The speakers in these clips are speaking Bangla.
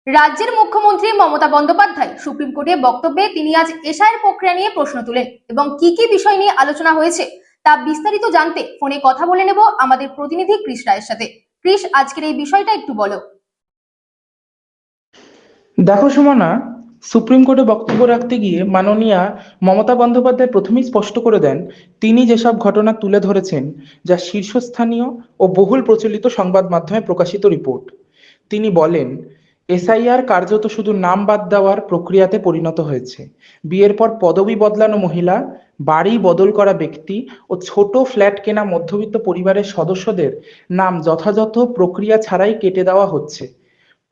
রাজ্যের মুখ্যমন্ত্রী মমতা বন্দ্যোপাধ্যায় সুপ্রিম কোর্টে বক্তব্যে তিনি আজ এসআইআর প্রক্রিয়া নিয়ে প্রশ্ন তুলেন এবং কি কি বিষয় নিয়ে আলোচনা হয়েছে তা বিস্তারিত জানতে ফোনে কথা বলে নেব আমাদের প্রতিনিধি কৃষ রায়ের সাথে। কৃষ, আজকের এই বিষয়টা একটু বলো। দেখো সুমনা, সুপ্রিম কোর্টে বক্তব্য রাখতে গিয়ে মাননীয়া মমতা বন্দ্যোপাধ্যায় প্রথমেই স্পষ্ট করে দেন তিনি যেসব ঘটনা তুলে ধরেছেন যা শীর্ষস্থানীয় ও বহুল প্রচলিত সংবাদ মাধ্যমে প্রকাশিত রিপোর্ট। তিনি বলেন, এসআইআর কার্যত শুধু নাম বাদ দেওয়ার প্রক্রিয়াতে পরিণত হয়েছে। বিয়ের পর পদবি বদলানো মহিলা, বাড়ি বদল করা ব্যক্তি ও ছোট ফ্ল্যাট কেনা মধ্যবিত্ত পরিবারের সদস্যদের নাম যথাযথ প্রক্রিয়া ছাড়াই কেটে দেওয়া হচ্ছে।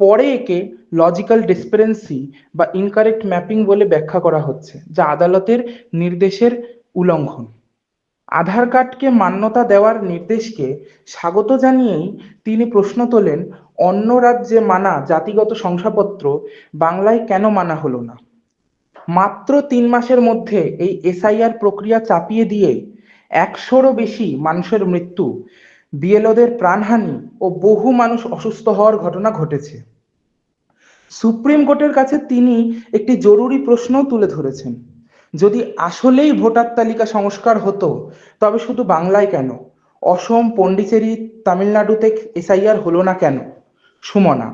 পরে একে লজিক্যাল ডিসক্রিপেন্সি বা ইনকারেক্ট ম্যাপিং বলে ব্যাখ্যা করা হচ্ছে, যা আদালতের নির্দেশের উল্লঙ্ঘন। আধার কার্ডকে মান্যতা দেওয়ার নির্দেশকে স্বাগত জানিয়েই তিনি প্রশ্ন তোলেন, অন্য রাজ্যে মানা জাতিগত শংসাপত্র বাংলায় কেন মানা হলো না? মাত্র ৩ মাসের মধ্যে এই এসআইআর প্রক্রিয়া চাপিয়ে দিয়ে ১০০-রও বেশি মানুষের মৃত্যু, বিএলওদের প্রাণহানি ও বহু মানুষ অসুস্থ হওয়ার ঘটনা ঘটেছে। সুপ্রিম কোর্টের কাছে তিনি একটি জরুরি প্রশ্নও তুলে ধরেছেন, যদি আসলেই ভোটার তালিকা সংস্কার হতো তবে শুধু বাংলায় কেন, অসম, পন্ডিচেরি, তামিলনাড়ুতে এসআইআর হলো না কেন? সুমনা,